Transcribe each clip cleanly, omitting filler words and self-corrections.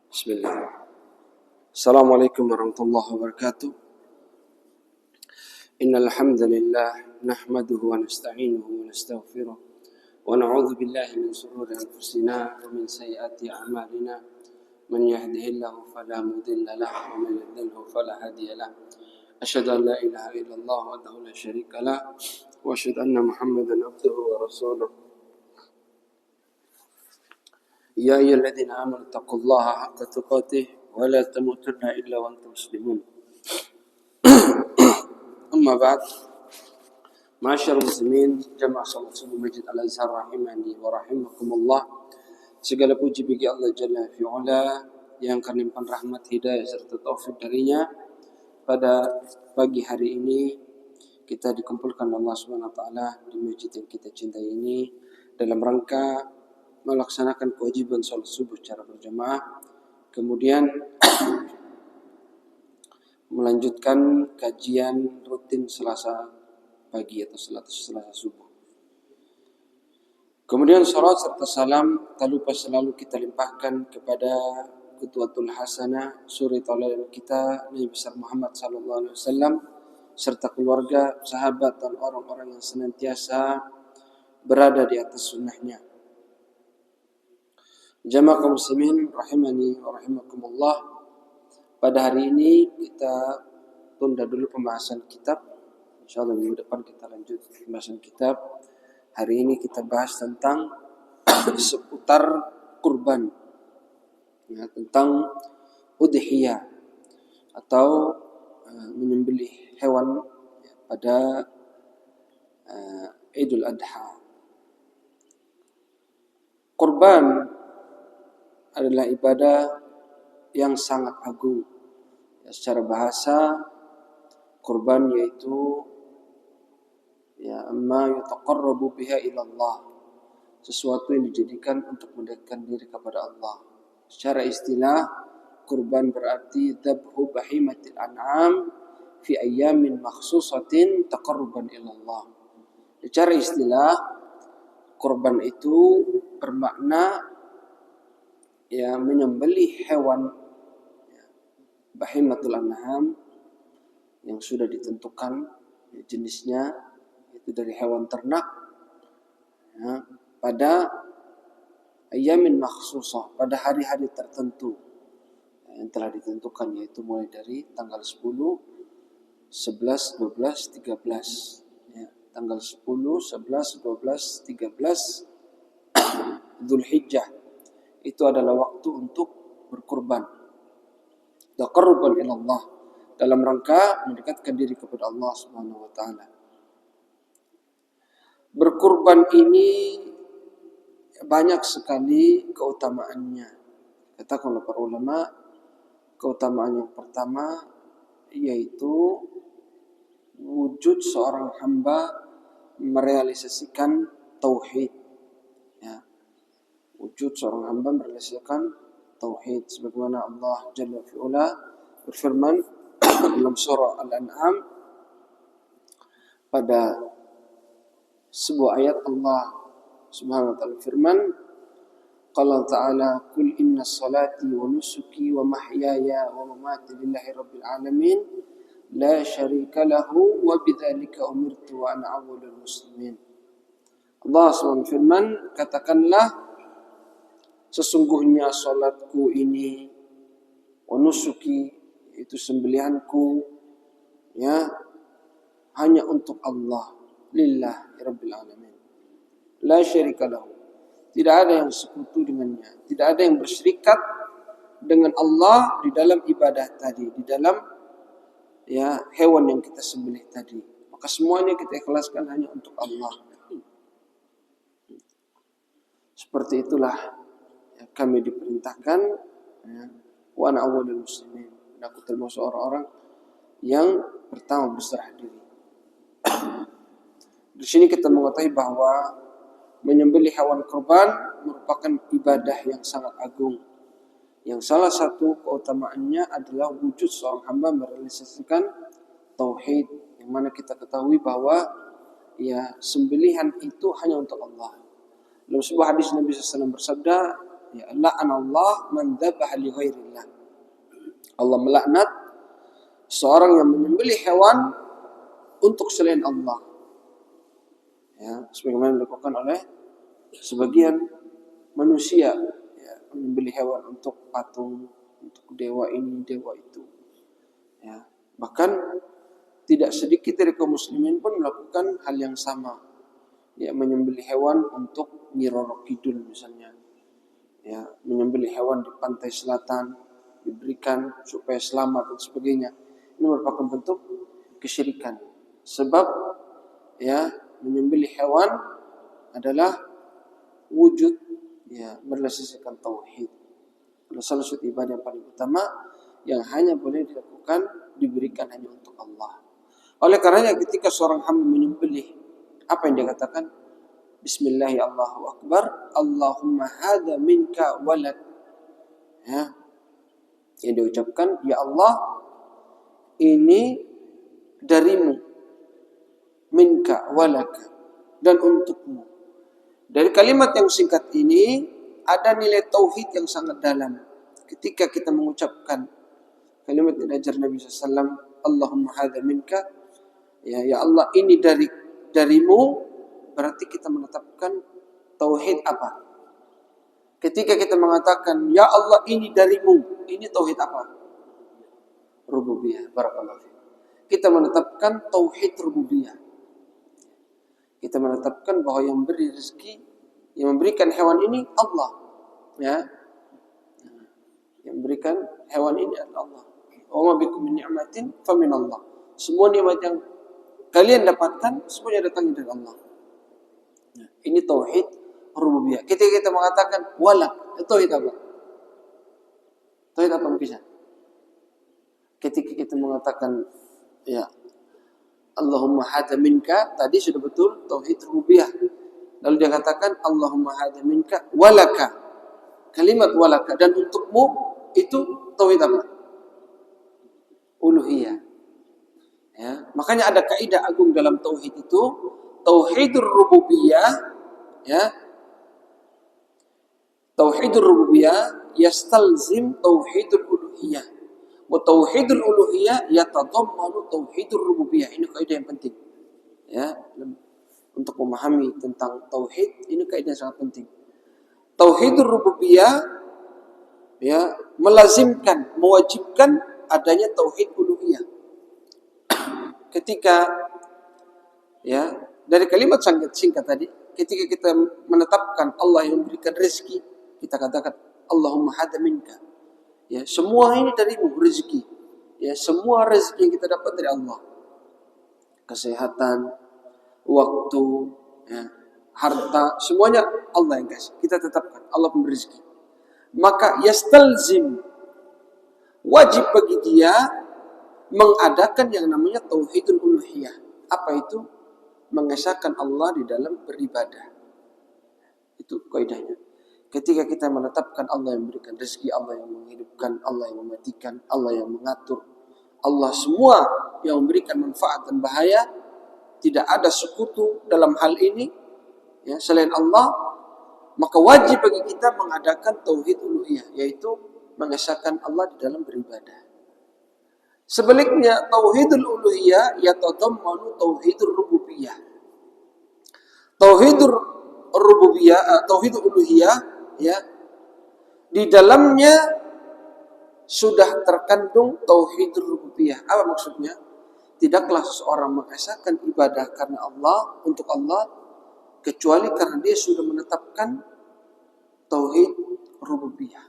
Bismillah. Assalamualaikum warahmatullahi wabarakatuh. Innal hamdalillah nahmaduhu wa nasta'inuhu wa nastaghfiruh wa na'udzu billahi min shururi anfusina wa min sayyiati a'malina. Man yahdihillahu fala mudilla lahu wa man yudlilhu fala hadiya lahu. Asyhadu an la ilaha illallah wahdahu la syarika lahu wa asyhadu anna Muhammadan abduhu wa rasuluh. يا أيها الذين آمنوا اتقوا الله حق تقاته ولا تموتن إلا وأنتم مسلمون. أما بعد، معاشر muslimin jamaah salat subuh Masjid Al-Azhar rahimani wa rahimakumullah. Segala puji bagi Allah Jalla fi'ala yang karena rahmat hidayah serta taufik darinya. Pada pagi hari ini kita dikumpulkan Allah Subhanahu wa taala di masjid yang kita cintai ini dalam rangka melaksanakan kewajiban salat subuh secara berjamaah, kemudian melanjutkan kajian rutin Selasa pagi atau Selasa subuh. Kemudian salat serta salam tak lupa selalu kita limpahkan kepada Qudwatul Hasanah, suri tauladan kita Nabi besar Muhammad sallallahu alaihi wasallam serta keluarga, sahabat dan orang-orang yang senantiasa berada di atas sunnahnya. Jamaah kaum muslimin rahimani wa rahimakumullah. Pada hari ini kita tunda dulu pembahasan kitab. Insyaallah minggu depan kita lanjut pembahasan kitab. Hari ini kita bahas tentang seputar kurban. Ya, tentang udhiyah atau menyembelih hewan pada Idul Adha. Kurban adalah ibadah yang sangat agung. Ya, secara bahasa, kurban yaitu amma yutaqarrabu biha ila Allah, sesuatu yang dijadikan untuk mendekatkan diri kepada Allah. Secara istilah, kurban berarti dzabhu bahimatil an'am fi ayyamin makhsusatin taqarruban ila Allah. Secara istilah, kurban itu bermakna menyembelih hewan bahimatul an'am yang sudah ditentukan jenisnya, itu dari hewan ternak pada ayamin makhsusah, pada hari-hari tertentu yang telah ditentukan, yaitu mulai dari tanggal 10, 11, 12, 13 tanggal 10, 11, 12, 13 Dzulhijjah. Itu adalah waktu untuk berkurban. Taqarruban ila Allah, dalam rangka mendekatkan diri kepada Allah Subhanahu wa taala. Berkurban ini banyak sekali keutamaannya. Katakan oleh para ulama, keutamaan yang pertama yaitu wujud seorang hamba merealisasikan tauhid. Wujud seorang hamba merealisasikan tauhid, sebagaimana Allah Jalla fi'ula berfirman dalam surah Al-An'am pada sebuah ayat. Allah Subhanahu wa taala firman, qala ta'ala qul inna salati wa nusuki wa mahyaya wa mamati lillahi rabbil alamin la syarika lahu wa bidzalika umirtu wa ana awwalul muslimin. Allah Subhanahu firman, katakanlah, sesungguhnya salatku ini, wa nusuki, itu sembelihanku, hanya untuk Allah, lillahi rabbil alamin, la syarika lahu, tidak ada yang sekutu dengannya, tidak ada yang berserikat dengan Allah di dalam ibadah tadi, di dalam hewan yang kita sembelih tadi. Maka semuanya kita ikhlaskan hanya untuk Allah. Seperti itulah kami diperintahkan, wa ana awwalul muslimin, dan aku termasuk orang-orang yang pertama berserah diri. Di sini kita mengetahui bahwa menyembelih hewan kurban merupakan ibadah yang sangat agung, yang salah satu keutamaannya adalah wujud seorang hamba merealisasikan tauhid, yang mana kita ketahui bahwa sembelihan itu hanya untuk Allah. Dalam sebuah hadis Nabi SAW bersabda, ya, la'anallah man dzabaha li ghairillah. Allah melaknat seorang yang menyembelih hewan untuk selain Allah. Ya, sebagaimana dilakukan oleh sebagian manusia, ya, menyembelih hewan untuk patung, untuk dewa ini, dewa itu. Ya, bahkan tidak sedikit dari kaum muslimin pun melakukan hal yang sama. Ya, menyembelih hewan untuk Nyi Roro Kidul misalnya. Ya, menyembelih hewan di pantai selatan, diberikan supaya selamat dan sebagainya. Ini merupakan bentuk kesyirikan. Sebab ya, menyembelih hewan adalah wujud, ya, merealisasikan tauhid. Salah satu ibadah yang paling utama yang hanya boleh dilakukan, diberikan hanya untuk Allah. Oleh karenanya ketika seorang hamba menyembelih, apa yang dia katakan? Bismillah, Allahu Akbar, Allahumma hadza minka walad. Ya, yang diucapkan, ya Allah, ini darimu, minka walaka, dan untukmu. Dari kalimat yang singkat ini ada nilai tauhid yang sangat dalam. Ketika kita mengucapkan kalimat yang diajar Nabi SAW, Allahumma hadza minka, ya Allah, ini darimu, berarti kita menetapkan tauhid apa? Ketika kita mengatakan ya Allah ini darimu, ini tauhid apa? Rububiyah. Barakallahu fiik. Kita menetapkan tauhid rububiyah. Kita menetapkan bahwa yang beri rezeki, yang memberikan hewan ini Allah. Ya. Yang memberikan hewan ini adalah Allah. Wa ma bikum min ni'matin fa min Allah. Semua nikmat yang kalian dapatkan semuanya datang dari Allah. Ini tauhid rububiyah. Ketika kita mengatakan walad, itu tauhid apa? Tauhid apa bisa? Ketika kita mengatakan ya Allahumma hadza minka, tadi sudah betul tauhid rububiyah. Lalu dia katakan Allahumma hadza minka walaka. Kalimat walaka dan untukmu itu tauhid apa? Uluhiyah. Ya, makanya ada kaidah agung dalam tauhid itu, tauhidur rububiyah, ya. Tauhidur rububiyah yastalzim tauhidul uluhiyah. Wa tauhidul uluhiyah yatadammanu tauhidur rububiyah. Ini kaidah yang penting. Ya, untuk memahami tentang tauhid, ini kaidah yang sangat penting. Tauhidur rububiyah ya melazimkan, mewajibkan adanya tauhid uluhiyah. Ketika ya dari kalimat singkat tadi, ketika kita menetapkan Allah yang memberikan rezeki, kita katakan Allahumma hadza minka. Ya, semua ini darimu rezeki. Ya, semua rezeki yang kita dapat dari Allah. Kesehatan, waktu, ya, harta, semuanya Allah yang kasih. Kita tetapkan Allah pemberi rezeki. Maka yastalzim, wajib bagi dia mengadakan yang namanya tauhidul uluhiyah. Apa itu? Mengesahkan Allah di dalam beribadah. Itu kaidahnya. Ketika kita menetapkan Allah yang memberikan rezeki, Allah yang menghidupkan, Allah yang mematikan, Allah yang mengatur, Allah semua yang memberikan manfaat dan bahaya, tidak ada sekutu dalam hal ini ya, selain Allah, maka wajib bagi kita mengadakan tauhid uluhiyah, yaitu mengesahkan Allah di dalam beribadah. Sebaliknya tauhidul uluhiyah yatadammanu tauhidur rububiyah. Tauhidur rububiyah, tauhidul uluhiyah ya, di dalamnya sudah terkandung tauhidur rububiyah. Apa maksudnya? Tidaklah seseorang mengesahkan ibadah karena Allah, untuk Allah, kecuali karena dia sudah menetapkan tauhid rububiyah.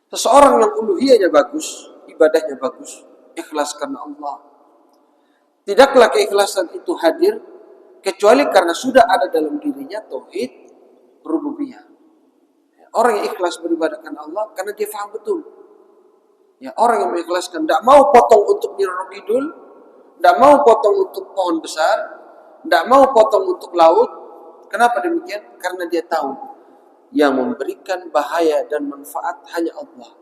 Seseorang yang uluhiyahnya bagus, ibadahnya bagus, ikhlas karena Allah, tidaklah keikhlasan itu hadir kecuali karena sudah ada dalam dirinya tauhid rububiyah. Orang yang ikhlas beribadah karena Allah karena dia faham betul. Ya, orang yang mengikhlaskan, tidak mau potong untuk Nyi Roro Kidul, tidak mau potong untuk pohon besar, tidak mau potong untuk laut. Kenapa demikian? Karena dia tahu yang memberikan bahaya dan manfaat hanya Allah.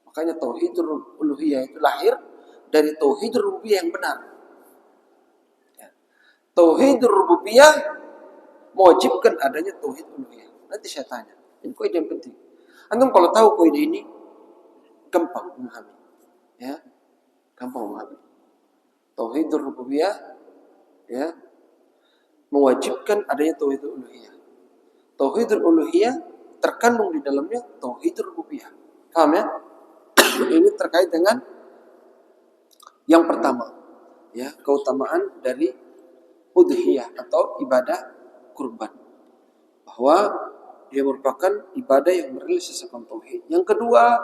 Makanya tauhidur uluhiyah itu lahir dari tauhidur rububiyah yang benar. Tauhidur rububiyah mewajibkan adanya tauhid uluhiyah. Nanti saya tanya, Ini kaidah yang penting. Antum kalau tahu kaidah ini gampang memahami. Ya, gampang memahami. Tauhidur rububiyah ya mewajibkan adanya tauhidul uluhiyah. Tauhidul uluhiyah terkandung di dalamnya tauhidul rububiyah. Paham ya? Ini terkait dengan yang pertama, ya, keutamaan dari udhiyah atau ibadah kurban. Bahwa dia merupakan ibadah yang merealisasikan tauhid. Yang kedua,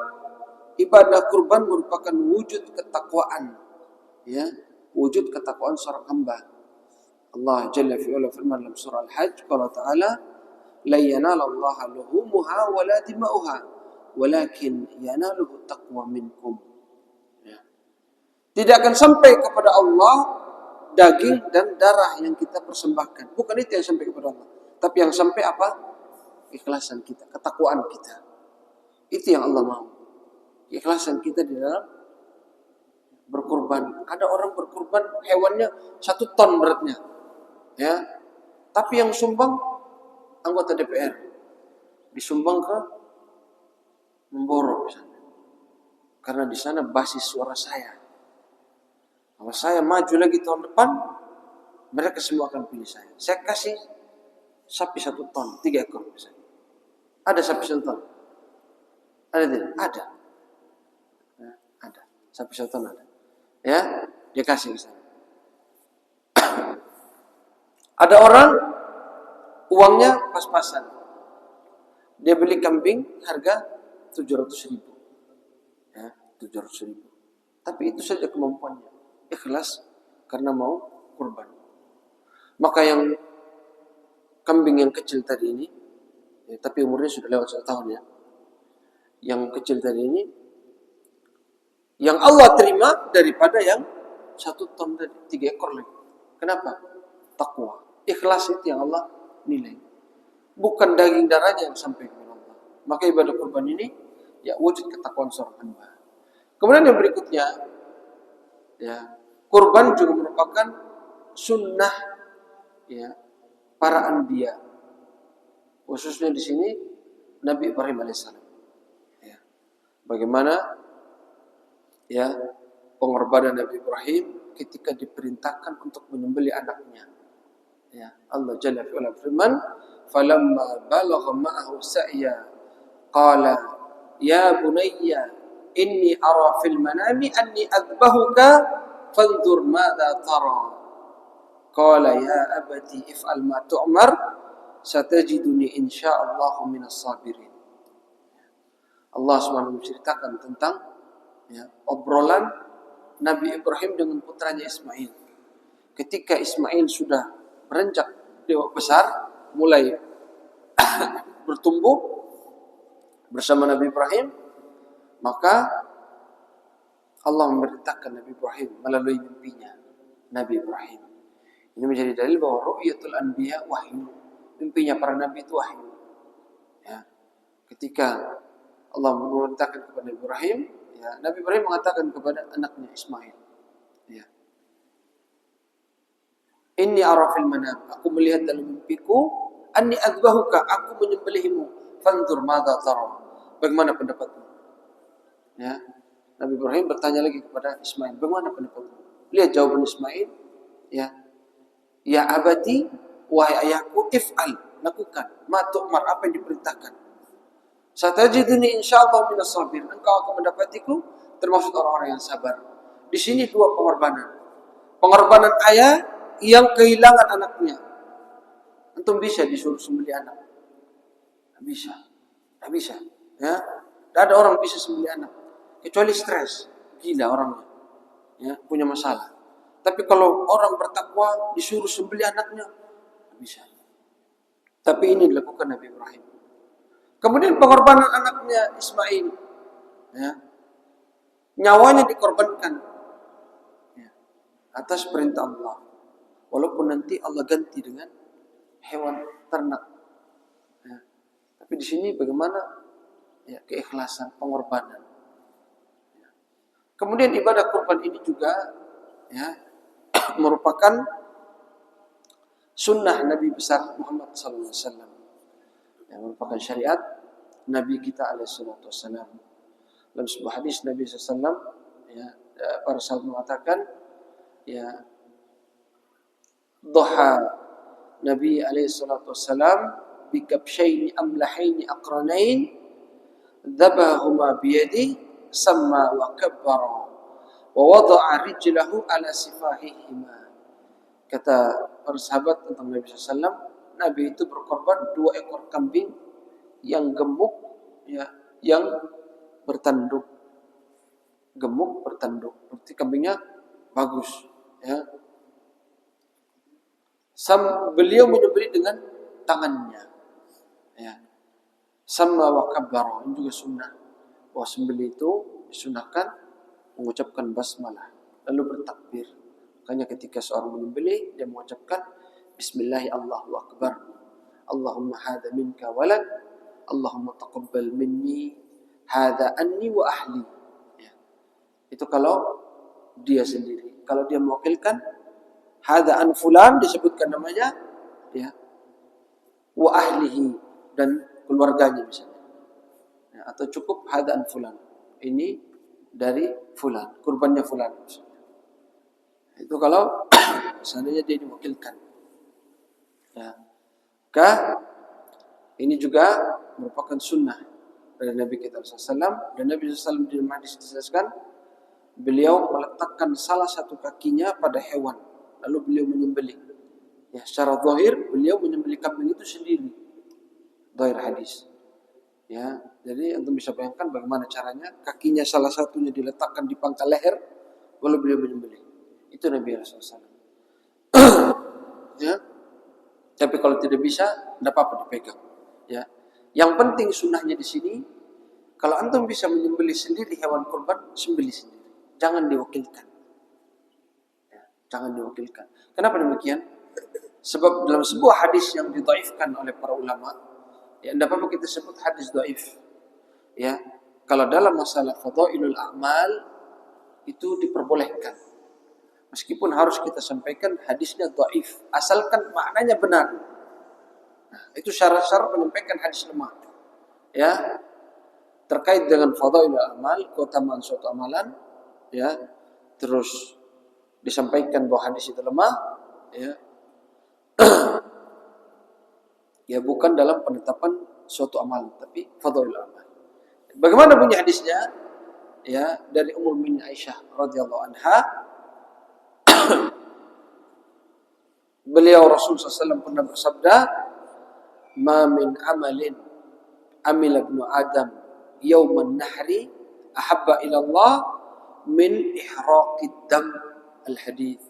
ibadah kurban merupakan wujud ketakwaan, ya, wujud ketakwaan seorang hamba. Allah Jalla fi'ala firman dalam surah Al-Hajj, qala ta'ala, la yanalallaha luhumuha wa la dima'uha, walakin yanaluhu taqwa minkum. Ya. Tidak akan sampai kepada Allah daging dan darah yang kita persembahkan. Bukan itu yang sampai kepada Allah. Tapi yang sampai apa? Ikhlasan kita, ketakwaan kita. Itu yang Allah mau. Ikhlasan kita di dalam berkurban. Ada orang berkurban hewannya 1 ton beratnya. Ya. Tapi yang sumbang anggota DPR. Disumbang ke Memboro misalnya. Karena di sana basis suara saya. Kalau saya maju lagi tahun depan, mereka semua akan pilih saya. Saya kasih sapi 1 ton, 3 ekor misalnya. Ada sapi 1 ton? Ada tidak? Ada. Ya, ada. Sapi 1 ton ada. Ya, dia kasih ke sana. Ada orang uangnya pas-pasan. Dia beli kambing harga 700.000. Ya, 700.000. Tapi itu saja kemampuannya. Ikhlas karena mau kurban. Maka yang kambing yang kecil tadi ini, ya, tapi umurnya sudah lewat 1 tahun ya. Yang kecil tadi ini, yang Allah terima daripada yang 1 ton tadi, 3 ekor lagi. Kenapa? Takwa. Ikhlas itu yang Allah nilai. Bukan daging darahnya yang sampai kepada Allah. Maka ibadah kurban ini, ya, wujud ketakwaan seorang hamba. Kemudian yang berikutnya, ya, kurban juga merupakan sunnah, ya, para anbiya. Khususnya di sini Nabi Ibrahim alaihissalam. Ya. Bagaimana, ya, pengorbanan Nabi Ibrahim ketika diperintahkan untuk menyembelih anaknya. Ya, Allah Jalla fi'ala firman, "Falamma balagha ma'ahu sa'ya, qala ya bunayya inni ara fil manami anni adbahuka fanzur madza tara." Qala ya abati if'al ma tu'mar satajiduni insyaallah minas sabirin. Allah SWT menceritakan tentang, ya, obrolan Nabi Ibrahim dengan putranya Ismail. Ketika Ismail sudah beranjak dewasa besar, mulai bertumbuh bersama Nabi Ibrahim, maka Allah memerintahkan Nabi Ibrahim melalui mimpinya. Nabi Ibrahim ini menjadi dalil bahwa ru'yatul anbiya wahyu. Mimpinya para nabi itu wahyu. Ya. Ketika Allah memerintahkan kepada Nabi Ibrahim, ya, Nabi Ibrahim mengatakan kepada anaknya Ismail, ya, inni ara fil manam, aku melihat dalam mimpiku, anni adbahuka, aku menyembelihmu, fanzur madza tara, bagaimana pendapatmu? Ya. Nabi Ibrahim bertanya lagi kepada Ismail, bagaimana pendapatmu? Lihat jawaban Ismail, ya. Ya abadi, wahai ayahku, if'al, lakukan, ma tu'mar, apa yang diperintahkan. Satajiduni insyaallah minas sabirin, engkau akan mendapatiku termasuk orang-orang yang sabar. Di sini 2 pengorbanan. Pengorbanan ayah yang kehilangan anaknya. Antum bisa disuruh sembelih anak? Tidak bisa. Tidak bisa. Ya. Tidak ada orang bisa sembelih anak. Kecuali stres. Gila orangnya. Ya, punya masalah. Tapi kalau orang bertakwa disuruh sembelih anaknya, tidak bisa. Tapi ini dilakukan Nabi Ibrahim. Kemudian pengorbanan anaknya Ismail. Ya. Nyawanya dikorbankan. Ya. Atas perintah Allah. Walaupun nanti Allah ganti dengan hewan ternak. Ya. Tapi di sini bagaimana, ya, keikhlasan, pengorbanan. Ya. Kemudian ibadah kurban ini juga, ya, merupakan sunnah Nabi besar Muhammad SAW. Yang merupakan syariat Nabi kita alaihi salatu wassalam. Dalam sebuah hadis Nabi SAW, ya, para sahabat mengatakan, ya, duha Nabi alaihi salatu wassalam bikabshaini amlahaini aqranain dzabahuma biyadi samma wa kabbara wa wada'a rijlahu ala sifahihima. Kata para sahabat tentang Nabi SAW, Nabi itu berkorban 2 ekor kambing yang gemuk, ya, yang bertanduk. Gemuk bertanduk, berarti kambingnya bagus, ya. Beliau menyembelih dengan tangannya, ya. Sama wa kabbara, ini juga sunnah. Bahwa sembelih itu disunahkan mengucapkan basmalah lalu bertakbir. Makanya ketika seorang menyembelih, dia mengucapkan bismillahi Allahu akbar, Allahumma hadza minka walad, Allahumma taqabbal minni hadza anni wa ahli, ya. Itu kalau dia sendiri. Kalau dia mewakilkan hadza an fulan, disebutkan namanya, ya, wa ahlihi, dan keluarganya misalnya, ya, atau cukup hadza an fulan, ini dari fulan, kurbannya fulan misalnya. Itu kalau seandainya dia diwakilkan, ya. Maka ini juga merupakan sunnah dari Nabi kita SAW. Dan Nabi SAW di hadis dijelaskan, beliau meletakkan salah satu kakinya pada hewan, lalu beliau menyembelih. Ya, secara zahir beliau menyembelih kambing itu sendiri. Zahir hadis. Ya, jadi antum bisa bayangkan bagaimana caranya, kakinya salah satunya diletakkan di pangkal leher, lalu beliau menyembelih. Itu Nabi SAW. Ya. Tapi kalau tidak bisa, tidak apa-apa dipegang. Ya. Yang penting sunnahnya di sini, kalau antum bisa menyembelih sendiri hewan kurban, sembelih sendiri. Jangan diwakilkan. Ya, jangan diwakilkan. Kenapa demikian? Sebab dalam sebuah hadis yang didhaifkan oleh para ulama, ya, tidak apa-apa kita sebut hadis dhaif. Ya, kalau dalam masalah fadailul a'mal itu diperbolehkan. Meskipun harus kita sampaikan hadisnya dhaif, asalkan maknanya benar. Nah, itu syarat-syarat menyampaikan hadis lemah. Ya, terkait dengan fadailul a'mal, keutamaan suatu amalan, ya, terus disampaikan bahwa hadis itu lemah, ya. Ya, bukan dalam penetapan suatu amalan, tapi fadailul a'mal. Bagaimana bunyi hadisnya? Ya, dari Ummul Mukminin Aisyah radhiyallahu anha, beliau Rasulullah SAW pernah bersabda, "Ma min amalin amila ibnu Adam yauman nahri ahabba ila Allah min ihraqid dam." Al-hadis.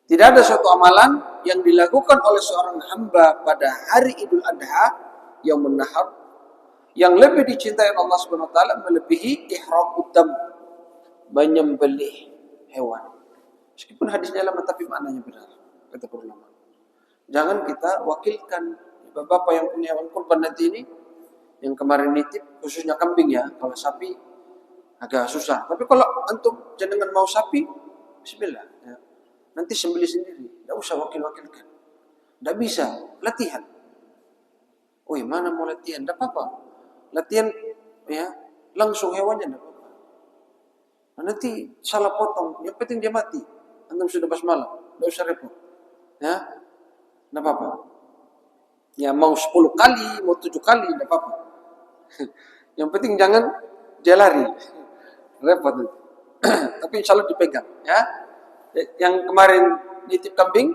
Tidak ada suatu amalan yang dilakukan oleh seorang hamba pada hari Idul Adha, yaumun nahar, yang lebih dicintai Allah Subhanahu wa taala melebihi ihraqud dam, menyembelih hewan. Meskipun hadisnya lama tapi maknanya benar, kata para ulama. Jangan kita wakilkan bapak yang punya hewan kurban nanti ini, yang kemarin nitip, khususnya kambing ya. Kalau sapi agak susah. Tapi kalau antum jenengan mau sapi, bismillah. Ya. Nanti sembelih sendiri, tidak usah wakil-wakilkan. Tidak bisa, latihan. Oh, mana mau latihan? Tidak apa-apa. Latihan, ya, langsung hewannya tidak apa-apa. Nah, nanti salah potong, yang penting dia mati. Antum sudah basmalah, tidak usah repot. Ya, tidak apa-apa. Ya, mau 10 kali, mau 7 kali, tidak apa-apa. Yang penting jangan dia lari. Repot nanti. Tapi insya Allah dipegang. Ya, yang kemarin nitip kambing,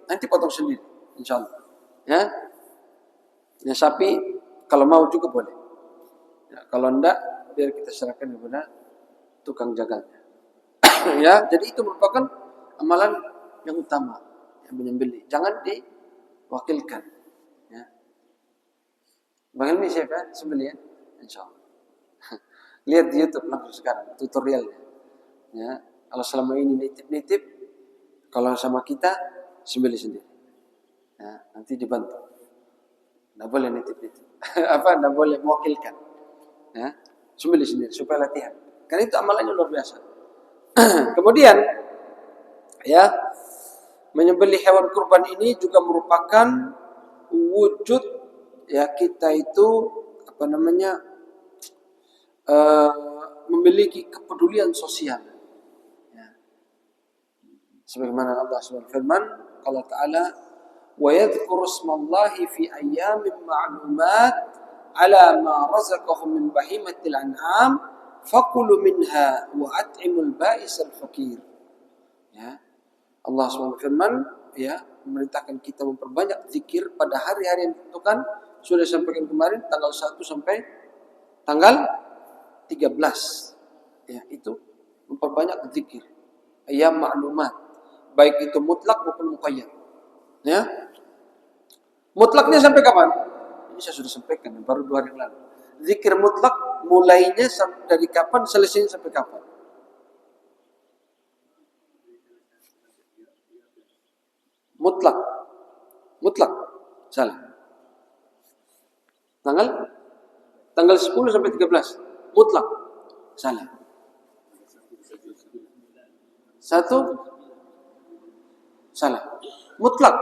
nanti potong sendiri, insya Allah. Ya, yang sapi kalau mau juga boleh. Ya, kalau enggak, biar kita serahkan kepada tukang jaganya. Ya, jadi itu merupakan amalan yang utama, yang menyembelih. Jangan diwakilkan. Ya. Bang Helmi siapa? Sembelih ya? Insya Allah. Lihat di YouTube langsung sekarang tutorialnya. Ya, kalau selama ini nitip-nitip, kalau sama kita sembelih sendiri. Ya, nanti dibantu. Tidak boleh nitip-nitip. Tidak boleh mewakilkan. Ya, sembelih sendiri supaya latihan. Karena itu amalannya luar biasa. Kemudian, ya, menyembelih hewan kurban ini juga merupakan wujud, ya, kita itu memiliki kepedulian sosial. Ya. Sebagaimana Allah SWT firman, Allah Ta'ala, wa yadhkuru ismallahi fi ayyamin ma'lumat ala ma razaqahum min bahimatil an'am fakulu minha wa at'imul ba'isal fakir. Ya. Allah SWT firman, ya, memerintahkan kita memperbanyak zikir pada hari-hari yang ditentukan. Sudah sampaikan kemarin tanggal 1 sampai tanggal 13. Ya, itu memperbanyak zikir. Ayyam ma'lumat. Baik itu mutlak maupun muqayyad. Ya. Mutlaknya sampai kapan? Ini saya sudah sampaikan baru 2 hari yang lalu. Zikir mutlak mulainya dari kapan, selesainya sampai kapan? Mutlak. Salah. Tanggal 10 sampai 13. Mutlak. Salah. 1 salah. Mutlak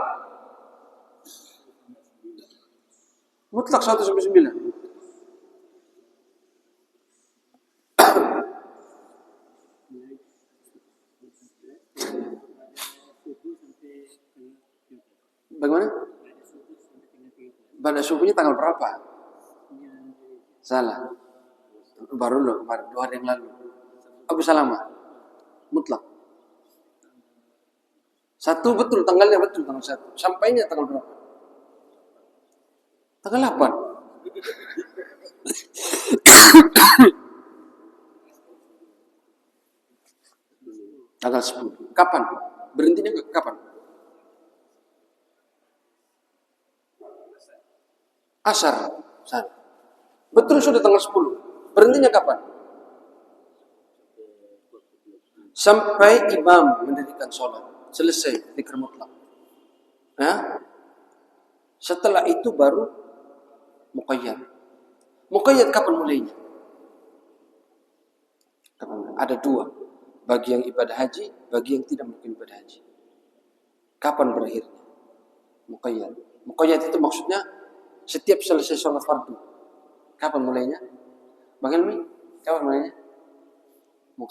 1 sampai 9. Bagaimana? Pada subuhnya tanggal berapa? Salah. Baru loh kemarin 2 hari yang lalu. Abu Salamah. Mutlak. 1 betul, tanggalnya betul, tanggal 1. Sampainya tanggal berapa? Tanggal 8. Tanggal 10. Kapan? Berhentinya kapan? Asar. Betul sudah tanggal 10. Berhentinya kapan? Sampai imam mendirikan sholat. Selesai zikir mutlak. Ya? Setelah itu baru muqayyad. Muqayyad kapan mulainya? Ada 2. Bagi yang ibadah haji, bagi yang tidak mungkin ibadah haji. Kapan berakhirnya? Muqayyad. Muqayyad itu maksudnya setiap selesai sholat fardu. Kapan mulainya? Bang Helmi, kapan mulainya?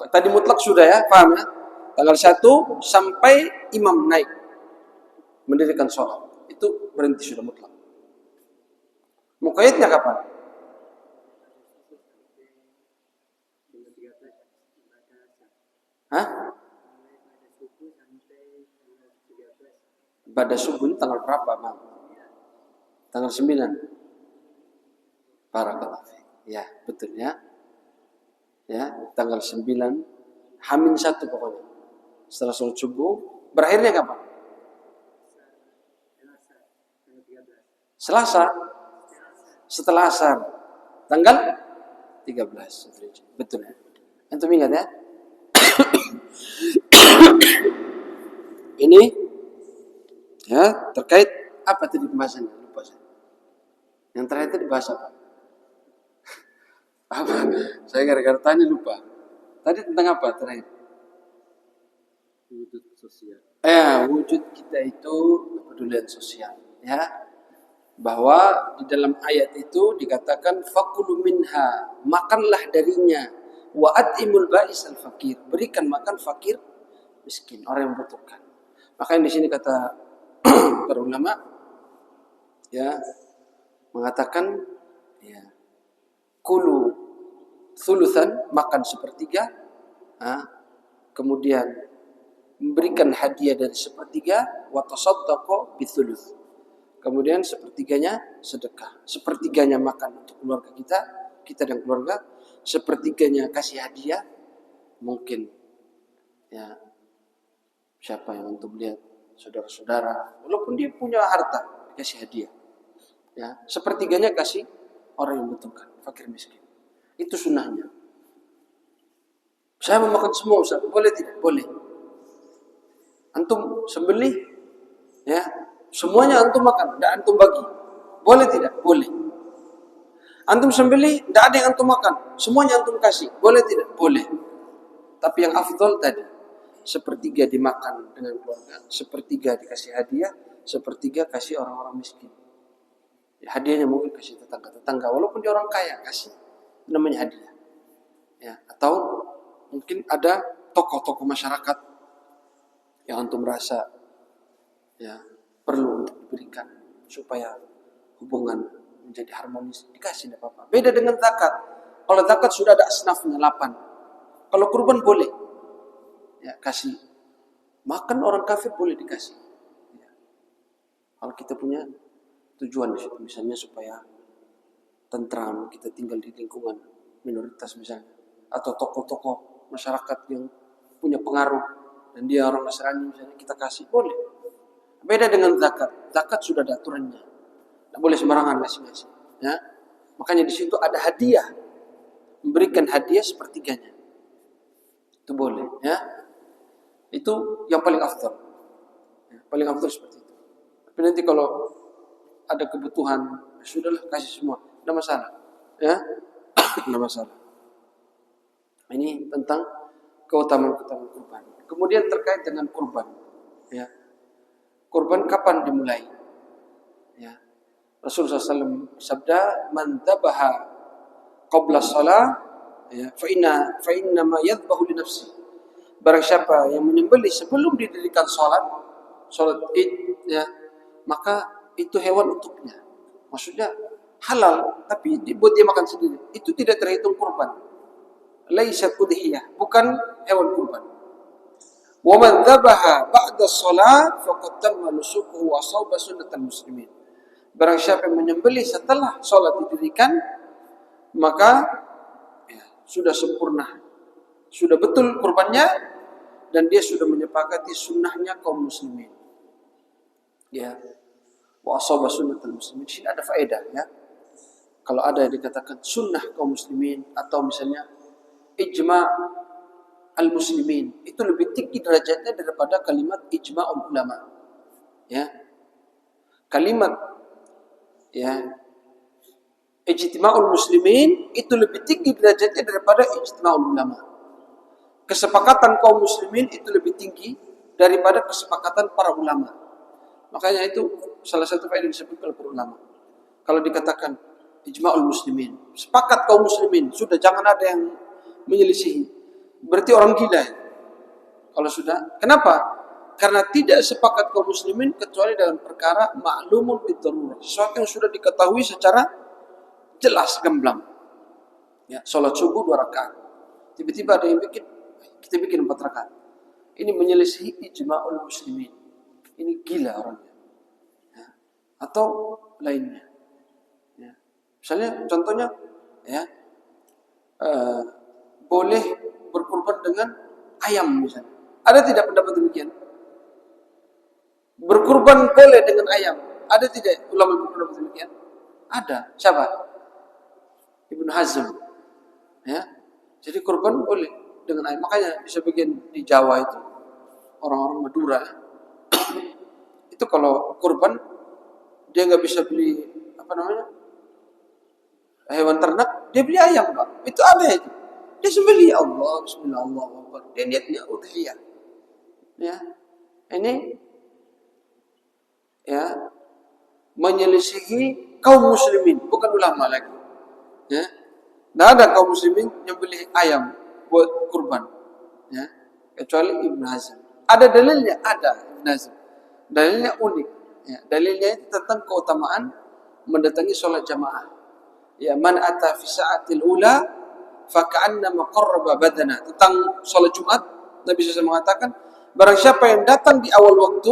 Tadi mutlak sudah ya, paham ya? Tanggal 1 sampai imam naik mendirikan sholat. Itu berhenti sudah mutlak. Muqayyadnya kapan? Hah? Pada subuh tanggal berapa, Bang? Tanggal 9. Barakallahu fiik. Ya, betul ya. Ya, tanggal 9 Hamin 1 pokoknya. Setelah sholat subuh, berakhirnya kapan? Selasa. Setelah asar. Tanggal 13. Betul ya. Antum ingat ya? Ini ya terkait apa tadi pembahasannya? Lupa saya. Yang terakhir tadi bahas apa? Apa? Saya gara-gara tanya lupa. Tadi tentang apa terakhir? Wujud sosial. Wujud kita itu kepedulian sosial. Ya, bahwa di dalam ayat itu dikatakan fakulu minha, makanlah darinya, wa at'imul ba'isal fakir, berikan makan fakir miskin, orang yang membutuhkan. Makanya di sini kata para ulama ya mengatakan ya kulu thuluthan, makan sepertiga, kemudian memberikan hadiah dari sepertiga, wa tasaddaqu bithuluth, kemudian sepertiganya sedekah, sepertiganya makan untuk keluarga kita dan keluarga, sepertiganya kasih hadiah, mungkin ya siapa yang untuk melihat saudara-saudara, walaupun dia punya harta dikasih hadiah, ya sepertiganya kasih orang yang membutuhkan, fakir miskin. Itu sunnahnya. Saya mau makan semua, Ustaz. Boleh tidak? Boleh. Antum sembelih, ya semuanya antum makan, tidak antum bagi. Boleh tidak? Boleh. Antum sembelih, tidak ada yang antum makan, semuanya antum kasih. Boleh tidak? Boleh. Tapi yang afdal tadi, sepertiga dimakan dengan keluarga, sepertiga dikasih hadiah, sepertiga kasih orang-orang miskin. Ya, hadiahnya mungkin kasih tetangga-tetangga, walaupun dia orang kaya kasih, namanya hadiah. Ya, atau mungkin ada tokoh-tokoh masyarakat yang antum merasa ya perlu untuk diberikan supaya hubungan menjadi harmonis, dikasih tidak apa-apa. Beda dengan zakat. Kalau zakat sudah ada asnafnya 8. Kalau kurban boleh. Ya, kasih. Makan orang kafir boleh dikasih. Ya. Kalau kita punya tujuan di situ, misalnya supaya tentram, kita tinggal di lingkungan minoritas misalnya, atau tokoh-tokoh masyarakat yang punya pengaruh dan dia orang Nasrani misalnya, kita kasih boleh. Beda dengan zakat. Zakat sudah ada aturannya. Tidak boleh sembarangan ngasih-ngasih. Ya. Makanya di situ ada hadiah. Memberikan hadiah sepertiganya. Itu boleh. Ya. Itu yang paling afdal. Ya, paling afdal seperti itu. Tapi nanti kalau ada kebutuhan, sudahlah kasih semua. Tidak masalah. Ya. Tidak masalah. Ini tentang keutamaan-keutamaan kurban. Kemudian terkait dengan kurban. Ya. Kurban kapan dimulai? Ya. Rasulullah SAW bersabda, "Man dzabaha qabla shalah, ya, fa inna ma yadhbahu li nafsi." Barang siapa yang menyembelih sebelum didirikan salat Id, ya, maka itu hewan untuknya. Maksudnya halal, tapi dibuat dia makan sendiri. Itu tidak terhitung kurban. Laisat udhiyah, bukan hewan kurban. Wa man dzabaha ba'da shalah faqad tamma nusukuhu wa shawba sunnatal muslimin. Barang siapa yang menyembelih setelah salat didirikan, maka ya, sudah sempurna, sudah betul kurbannya, dan dia sudah menyepakati sunnahnya kaum muslimin. Ya, wa shawba sunnatal muslimin. Di sini ada faedah ya. Kalau ada yang dikatakan sunnah kaum muslimin atau misalnya ijma' al-muslimin, itu lebih tinggi derajatnya daripada kalimat ijma'ul ulama. Ya. Kalimat ya ijtima'ul muslimin itu lebih tinggi derajatnya daripada ijtima'ul ulama. Kesepakatan kaum muslimin itu lebih tinggi daripada kesepakatan para ulama. Makanya itu salah satu faedah yang disebutkan oleh para ulama. Kalau dikatakan ijma'ul muslimin, sepakat kaum muslimin, sudah jangan ada yang menyelisihi. Berarti orang gila. Kalau sudah, kenapa? Karena tidak sepakat kaum muslimin kecuali dalam perkara ma'lumun bid-darurah, sesuatu yang sudah diketahui secara jelas gamblang. Ya, salat subuh 2 rakaat. Tiba-tiba ada yang kita bikin 4 rakaat. Ini menyelisihi ijma'ul muslimin. Ini gila orangnya. Ya. Atau lainnya. Ya. Misalnya contohnya ya boleh berkurban dengan ayam misalnya. Ada tidak pendapat demikian? Berkurban boleh dengan ayam. Ada tidak ulama yang berpendapat demikian? Ada. Siapa? Ibnu Hazm. Ya. Jadi kurban boleh dengan ayam. Makanya bisa bagian di Jawa itu orang-orang Madura itu kalau kurban dia nggak bisa beli hewan ternak, dia beli ayam, Pak. Itu aneh itu. Dia sembelih, ya Allah, bismillah, Allahu akbar. Dia niatnya udhiyah. Ya. Ini ya menyelisihi kaum muslimin, bukan ulama lagi. Ya. Tidak ada kaum muslimin yang beli ayam buat kurban. Ya. Kecuali Ibn Hazm. Ada dalilnya? Ada Ibn Hazm. Dalilnya unik. Ya. Dalilnya itu tentang keutamaan mendatangi sholat jamaah. Ya, man ata fi sa'atil ula faka'annama qarraba badana. Tentang sholat Jumat, Nabi SAW mengatakan, barang siapa yang datang di awal waktu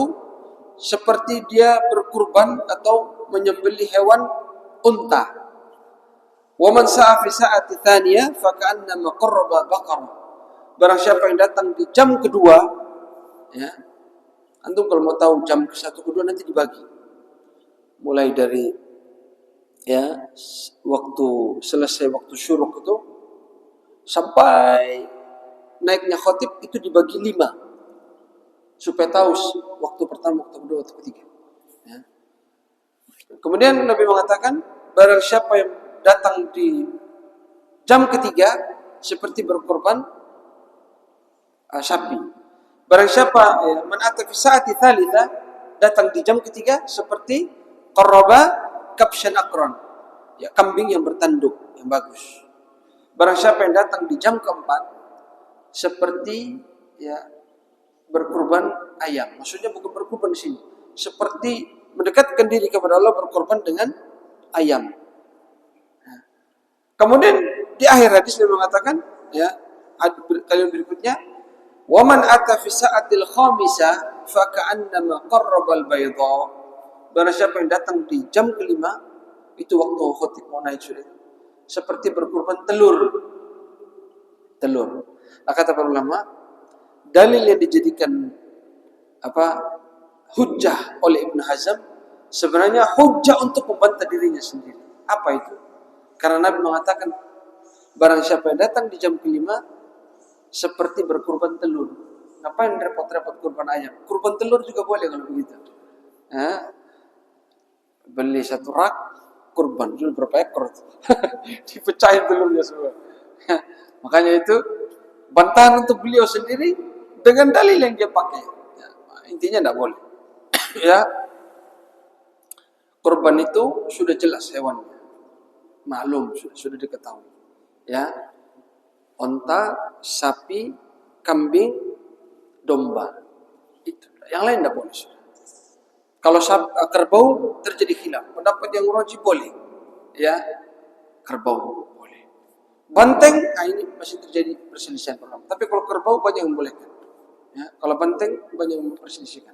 seperti dia berkurban atau menyembelih hewan unta. Wa man sa'a fi sa'ati tsaniyah faka'annama qarraba baqarah. Barang siapa yang datang di jam kedua, ya. Antum kalau mau tahu jam ke-1 kedua nanti dibagi. Mulai dari ya waktu selesai waktu syuruk itu sampai naiknya khatib itu dibagi 5 supaya tahu waktu pertama, waktu kedua, waktu ketiga. Ya. Kemudian Nabi mengatakan barang siapa yang datang di jam ketiga seperti berkorban sapi. Barang siapa man ata fi sa'ati tsalitsa datang di jam ketiga seperti qarraba kabshan akron, ya kambing yang bertanduk yang bagus. Barang siapa yang datang di jam keempat seperti ya berkurban ayam, maksudnya bukan berkurban di sini, seperti mendekatkan diri kepada Allah berkorban dengan ayam. Nah, kemudian di akhir hadis dia mengatakan, ya kalimat berikutnya, waman ata fi sa'atil khamisah fa ka'annama qarraba al-bayda. Barang siapa yang datang di jam kelima, itu waktu khutib mau naik sudah, seperti berkorban telur. Nah, kata para ulama, dalil yang dijadikan hujjah oleh Ibnu Hazm sebenarnya hujjah untuk membantah dirinya sendiri. Apa itu? Karena Nabi mengatakan barang siapa yang datang di jam kelima seperti berkurban telur. Ngapain repot-repot kurban ayam? Kurban telur juga boleh kalau begitu. Beli satu rak kurban, dulu berapa ekor? Dipecahin telurnya semua. Makanya itu bantahan untuk beliau sendiri dengan dalil yang dia pakai. Ya, intinya tidak boleh. Ya, kurban itu sudah jelas hewannya, maklum sudah diketahui. Ya, onta, sapi, kambing, domba. Itu. Yang lain tidak boleh. Kalau kerbau terjadi khilaf. Pendapat yang rajih boleh. Ya, kerbau. Banteng, ini masih terjadi perselisihan ulama. Tapi kalau kerbau banyak yang membolehkan. Ya, kalau banteng banyak yang memperselisihkan.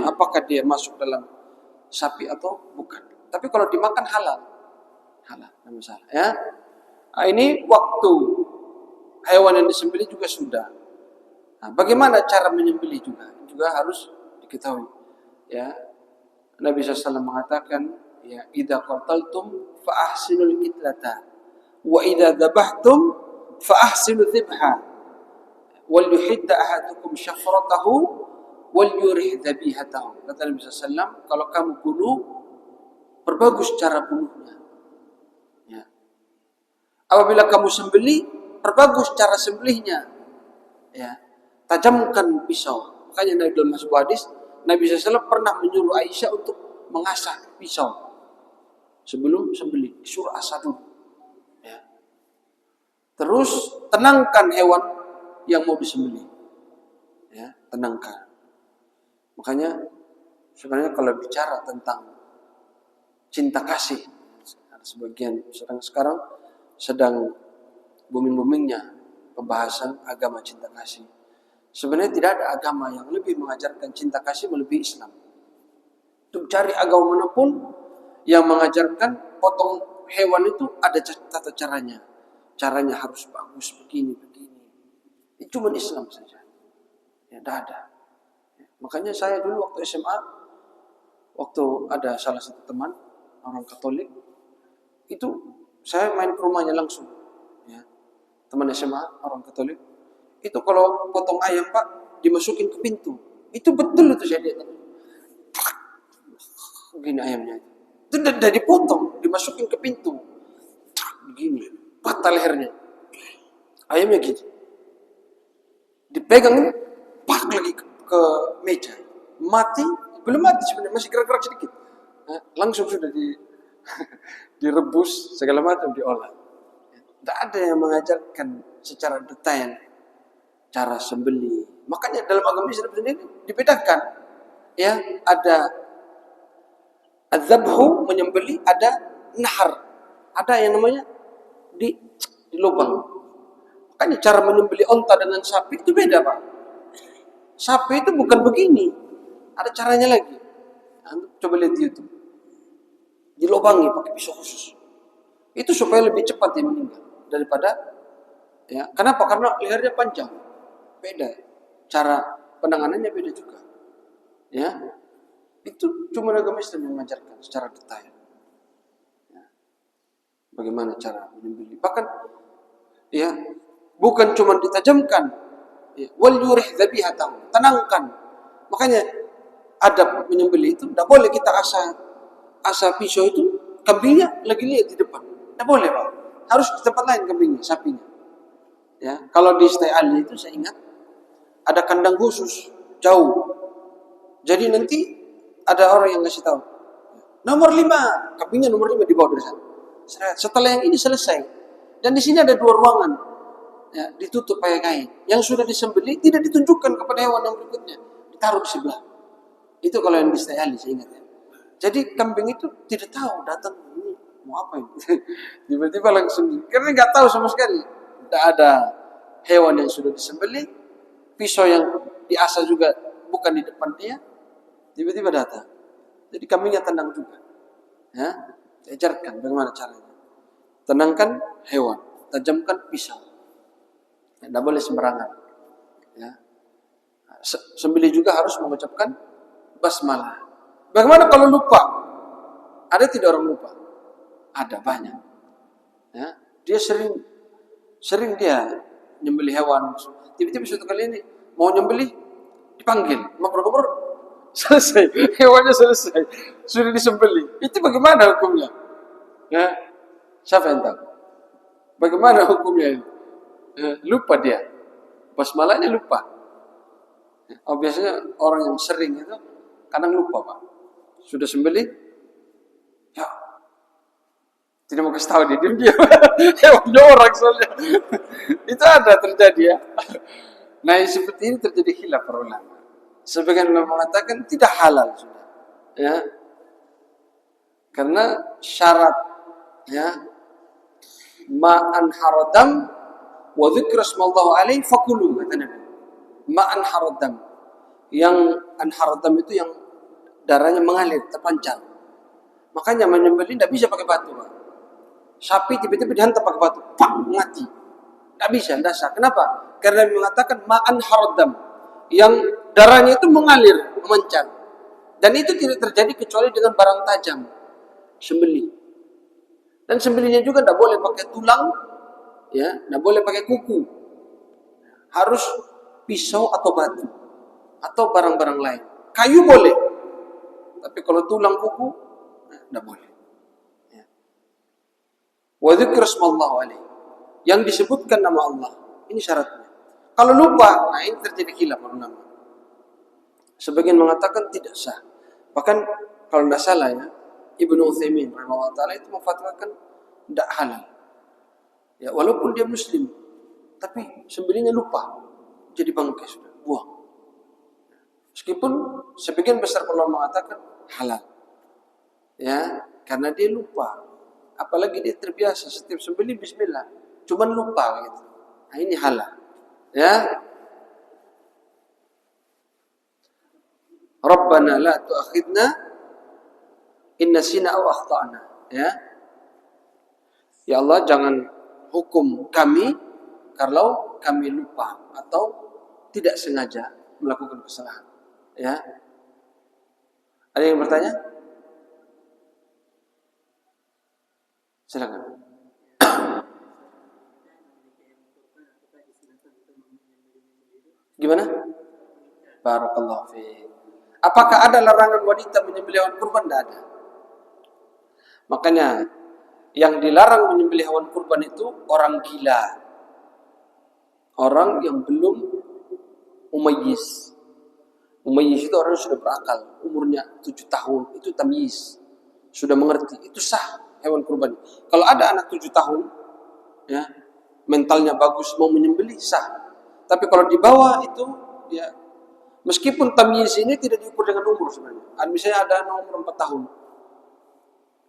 Apakah dia masuk dalam sapi atau bukan? Tapi kalau dimakan halal, tidak masalah. Ya, ini waktu hewan yang disembelih juga sudah. Nah, bagaimana cara menyembelih juga harus diketahui. Ya, Nabi SAW mengatakan, ya, idza qataltum fa ahsinul qitlata. Wa idza dzabhtum fa ahsinu dzibha wal yuhidda ahadukum syafratahu wal yurih dzabihatahu. Kata Nabi sallallahu, kalau kamu bunuh, perbagus cara bunuhnya. Ya. Apabila kamu sembelih, perbagus cara sembelihnya. Ya. Tajamkan pisau. Makanya dalam sebuah hadis Nabi sallallahu pernah menyuruh Aisyah untuk mengasah pisau sebelum sembelih, disuruh asah dulu. Terus tenangkan hewan yang mau disembelih. Ya, tenangkan. Makanya sebenarnya kalau bicara tentang cinta kasih, sebagian sekarang sedang booming-boomingnya pembahasan agama cinta kasih. Sebenarnya tidak ada agama yang lebih mengajarkan cinta kasih melebihi Islam. Untuk cari agama manapun yang mengajarkan potong hewan itu ada tata caranya. Caranya harus bagus begini. Itu cuma Islam saja. Ya, tidak ada. Ya, makanya saya dulu waktu SMA, waktu ada salah satu teman orang Katolik, itu saya main ke rumahnya langsung. Ya, teman SMA orang Katolik, itu kalau potong ayam Pak dimasukin ke pintu, itu betul itu saya lihat. Begini ayamnya, itu udah dipotong, dimasukin ke pintu, begini. Patah lehernya. Ayamnya gitu. Dipegang, pak lagi ke meja. Mati, belum mati sebenarnya, masih gerak-gerak sedikit. Nah, langsung sudah direbus, segala macam diolah. Tidak ada yang mengajarkan secara detail cara sembelih. Makanya dalam agama Islam sendiri dibedakan. Ya, ada adzabhu menyembelih, ada nahar. Ada yang namanya di lubang. Makanya cara menyembelih onta dengan sapi itu beda Pak. Sapi itu bukan begini, ada caranya lagi. Coba lihat di YouTube. Dilubangi pakai pisau khusus. Itu supaya lebih cepat dia meninggal daripada, ya. Kenapa? Karena lehernya panjang. Beda. Cara penanganannya beda juga. Ya. Itu cuma agama Islam yang mengajarkan secara detail. Bagaimana cara menyembelih? Bahkan, ya, bukan cuma ditajamkan, ya, wal yurih dzabihatahu, tenangkan. Makanya adab menyembelih itu tidak boleh kita asah pisau itu kambingnya lagi lihat di depan. Tidak boleh Pak. Harus di tempat lain kambingnya, sapinya. Ya, kalau di Stai Ali itu saya ingat ada kandang khusus jauh. Jadi nanti ada orang yang ngasih tahu, Nomor 5, kambingnya nomor 5 dibawa dari sana. Setelah yang ini selesai. Dan di sini ada 2 ruangan. Ya, ditutup pakai kain. Yang sudah disembelih tidak ditunjukkan kepada hewan yang berikutnya. Ditaruh di sebelah. Itu kalau yang di Ali, saya ingat ya. Jadi kambing itu tidak tahu datang ini mau apa ini. Tiba-tiba langsung, karena nggak tahu sama sekali. Tidak ada hewan yang sudah disembelih, pisau yang diasah juga bukan di depan dia. Tiba-tiba datang. Jadi kambingnya tenang juga. Ya, ajarkan bagaimana caranya. Tenangkan hewan, tajamkan pisau. Tidak boleh sembarangan. Ya. Sembelih juga harus mengucapkan basmalah. Bagaimana kalau lupa? Ada tidak orang lupa? Ada banyak. Ya, dia sering dia nyembelih hewan. Tiba-tiba suatu kali ini mau nyembelih dipanggil, ngobrol-ngobrol, selesai, hewannya selesai, sudah disembelih. Itu bagaimana hukumnya? Ya, siapa yang tahu? Bagaimana hukumnya ini? Ya, lupa dia, basmalahnya lupa. Oh, biasanya orang yang sering itu kadang lupa, Pak. Sudah sembelih, ya tidak mau kasih tahu dia, diam-diam. Hewannya orang soalnya. Itu ada terjadi ya. Nah, seperti ini terjadi khilaf para ulama. Sebagian ulama mengatakan tidak halal sudah. Ya. Karena syarat ya ma'an haradam wa dzikra smallahu alaihi fakulu kata Nabi. Ma'an haradam. Yang anharadam itu yang darahnya mengalir, terpancar. Makanya menyembelih tidak bisa pakai batu, Pak. Sapi tiba-tiba dihantam pakai batu, pak, mati. Tidak bisa, tidak sah. Kenapa? Karena mengatakan ma'an haradam, yang darahnya itu mengalir, memancar. Dan itu tidak terjadi kecuali dengan barang tajam, sembelih. Dan sembelihnya juga tidak boleh pakai tulang, ya, tidak boleh pakai kuku. Harus pisau atau batu, atau barang-barang lain. Kayu boleh, tapi kalau tulang kuku, tidak boleh. Wa dzikra smallahu alaihi, yang disebutkan nama Allah. Ini syaratnya. Kalau lupa, nah ini terjadi khilaf ulama. Sebagian mengatakan tidak sah. Bahkan kalau tidak salah ya, Ibnu Utsaimin rahimahullah taala itu memfatwakan tidak halal. Ya, walaupun dia muslim, tapi sembelihnya lupa, jadi bangkai sudah, buang. Meskipun sebagian besar ulama mengatakan halal. Ya, karena dia lupa. Apalagi dia terbiasa setiap sembelih bismillah, cuman lupa gitu. Nah, ini halal. Ya. Rabbana la tu'akhidna in nasina aw akhtana. Ya. Ya Allah, jangan hukum kami kalau kami lupa atau tidak sengaja melakukan kesalahan. Ya. Ada yang bertanya? Silakan. Gimana? Barakallahu fiik. Apakah ada larangan wanita menyembelih hewan kurban? Tidak ada. Makanya yang dilarang menyembelih hewan kurban itu orang gila. Orang yang belum umayyiz. Umayyiz itu orang yang sudah berakal, umurnya 7 tahun, itu tamyiz. Sudah mengerti, itu sah hewan kurban. Kalau ada anak 7 tahun, ya, mentalnya bagus mau menyembelih sah. Tapi kalau di bawah itu ya, meskipun tamyiz ini tidak diukur dengan umur sebenarnya. Misalnya ada anak umur 4 tahun,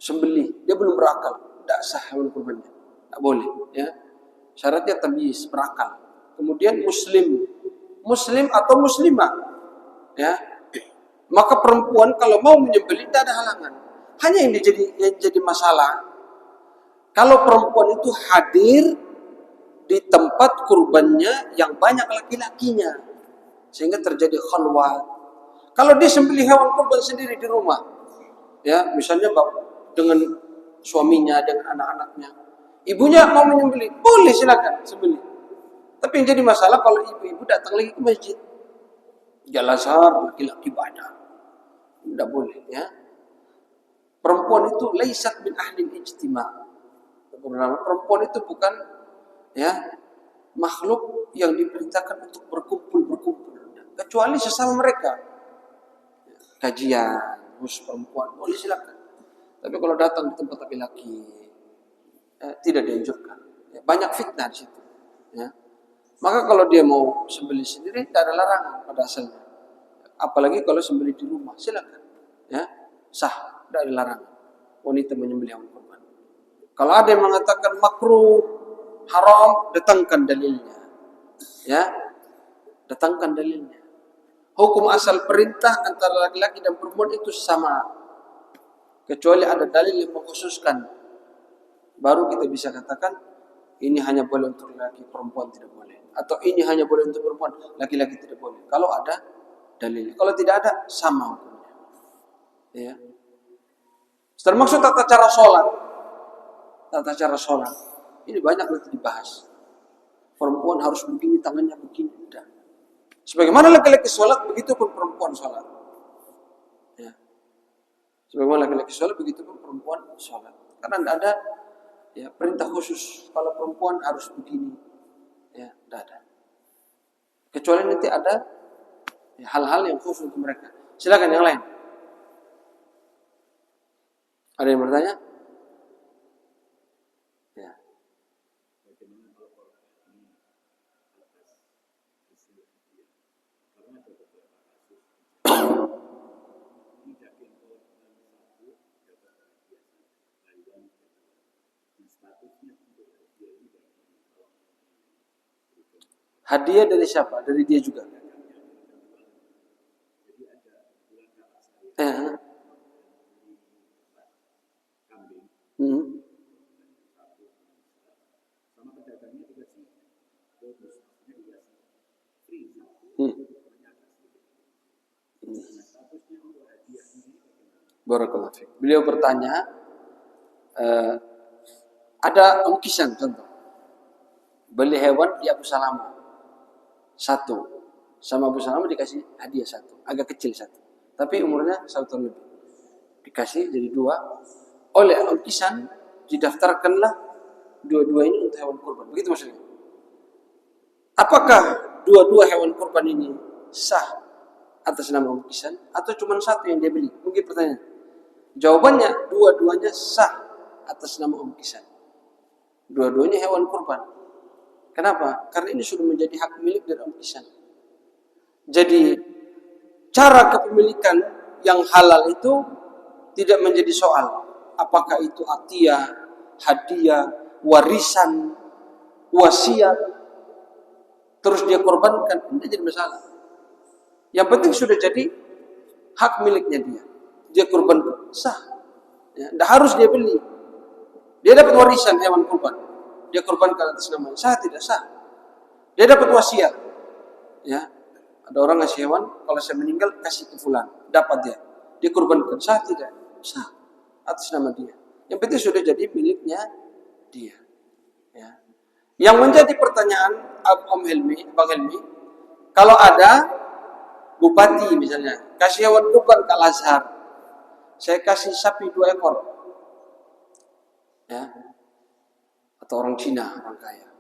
sembelih, dia belum berakal, tidak sah hewan kurbannya, tidak boleh. Ya, syaratnya tamyiz, berakal. Kemudian muslim atau muslimah, ya. Maka perempuan kalau mau menyembelih tidak ada halangan. Hanya yang jadi masalah, kalau perempuan itu hadir di tempat kurbannya yang banyak laki-lakinya, sehingga terjadi khalwat. Kalau dia sembelih hewan kurban sendiri di rumah, ya, misalnya dengan suaminya, dengan anak-anaknya, ibunya mau menyembelih, boleh silakan sembelih. Tapi yang jadi masalah kalau ibu-ibu datang lagi ke masjid, Al-Azhar laki-laki banyak, tidak boleh. Ya, perempuan itu laisat min ahli ijtima'. Perempuan itu bukan, ya, makhluk yang diperintahkan untuk berkumpul, kecuali sesama mereka. Kajian khusus perempuan boleh silakan. Tapi kalau datang di tempat laki-laki, tidak dianjurkan. Ya, banyak fitnah di situ. Ya. Maka kalau dia mau sembelih sendiri, tidak ada larangan pada asalnya. Apalagi kalau sembelih di rumah, silakan. Ya, sah, tidak ada larangan. Wanita menyembelih hewan kurban. Kalau ada yang mengatakan makruh, haram, datangkan dalilnya. Ya, datangkan dalilnya. Hukum asal perintah antara laki-laki dan perempuan itu sama. Kecuali ada dalil yang mengkhususkan. Baru kita bisa katakan, ini hanya boleh untuk laki, perempuan tidak boleh. Atau ini hanya boleh untuk perempuan, laki-laki tidak boleh. Kalau ada dalil. Kalau tidak ada, sama hukumnya. Ya. Termasuk tata cara sholat. Tata cara sholat. Ini banyak nanti dibahas. Perempuan harus begini, tangannya begini. Udah. Sebagaimana laki-laki sholat, begitu pun perempuan sholat. Ya. Sebagaimana laki-laki sholat, begitu pun perempuan sholat. Karena tidak ada ya, perintah khusus. Kalau perempuan harus begini. Ya, tidak ada. Kecuali nanti ada ya, hal-hal yang khusus untuk mereka. Silakan yang lain. Ada yang bertanya? Ya. Hadiah dari siapa? Dari dia juga. Hmm. Hmm. Barakallahu fiik. Beliau bertanya, ada lukisan contoh. Beli hewan di Abu Salama. Satu. Sama Abu Salama dikasih hadiah satu. Agak kecil satu. Tapi umurnya 1 tahun lebih. Dikasih jadi 2. Oleh lukisan didaftarkanlah dua-dua ini untuk hewan kurban. Begitu maksudnya. Apakah dua-dua hewan kurban ini sah atas nama lukisan atau cuma satu yang dia beli? Mungkin pertanyaan. Jawabannya dua-duanya sah atas nama lukisan. Dua-duanya hewan kurban. Kenapa? Karena ini sudah menjadi hak milik dari lukisan. Jadi cara kepemilikan yang halal itu tidak menjadi soal. Apakah itu atiyah, hadiah, warisan, wasiat, terus dia korbankan, tidak jadi masalah. Yang penting sudah jadi hak miliknya dia. Dia korbankan, sah. Ya, tidak harus dia beli. Dia dapat warisan hewan kurban, dia korbankan atas namanya, sah tidak sah. Dia dapat wasiat. Ya, ada orang ngasih hewan, kalau saya meninggal kasih ke fulan, dapat dia. Dia korbankan, sah tidak? Sah atas nama dia. Yang penting sudah jadi miliknya dia. Ya. Yang menjadi pertanyaan Bang Helmi, kalau ada bupati misalnya kasih hewan kurban ke Al-Azhar, saya kasih sapi 2 ekor, ya, atau orang Cina, orang kaya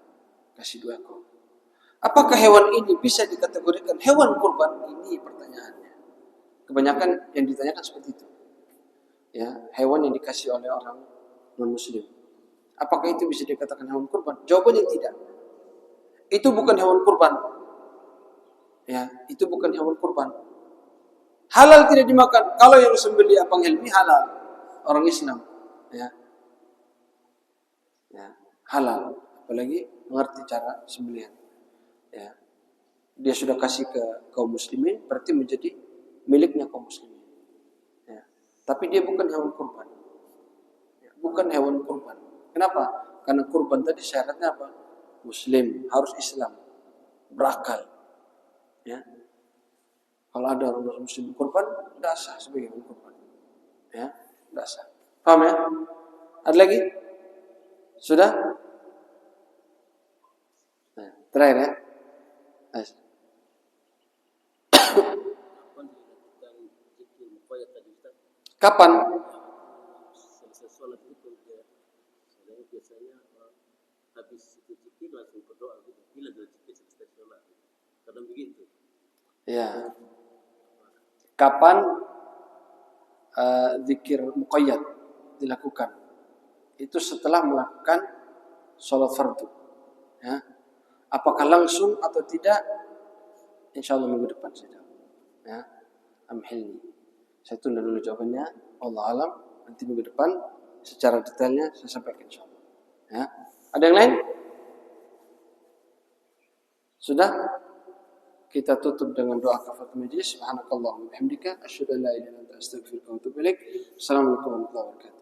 kasih 2 ekor. Apakah hewan ini bisa dikategorikan hewan kurban? Ini pertanyaannya. Kebanyakan yang ditanyakan seperti itu. Ya, hewan yang dikasih oleh orang non-muslim. Apakah itu bisa dikatakan hewan kurban? Jawabannya tidak. Itu bukan hewan kurban. Ya, itu bukan hewan kurban. Halal tidak dimakan. Kalau yang sembelih Abang Helmi halal, orang Islam. Ya. Ya, halal. Apalagi mengerti cara sembelihan. Ya. Dia sudah kasih ke kaum muslimin, berarti menjadi miliknya kaum muslimin. Ya. Tapi dia bukan hewan kurban. Ya, bukan hewan kurban. Kenapa? Karena kurban tadi syaratnya apa? Muslim, harus Islam, berakal. Ya. Kalau ada orang muslim kurban, tidak sah sebagai hewan kurban. Ya, tidak sah. Paham ya? Ada lagi? Sudah? Nah, terakhir ya. Kapan? Selesai sholat itu biasanya habis zikir langsung berdoa gitu. Bila dari zikir selesai sholat, kadang begitu. Ya. Kapan zikir muqayyad? dilakukan. Itu setelah melakukan sholat fardu. Ya. Apakah langsung atau tidak? Insya Allah minggu depan saja. Ya. Amhilni. Saya tunda dulu jawabannya. Allah alam. Nanti minggu depan secara detailnya saya sampaikan insya Allah. Ya. Ada yang lain? Sudah? Kita tutup dengan doa kafaratul majlis. Subhanakallahumma wa bihamdika asyhadu an la ilaha illa anta astaghfiruka wa atubu ilaik. Assalamualaikum warahmatullahi wabarakatuh.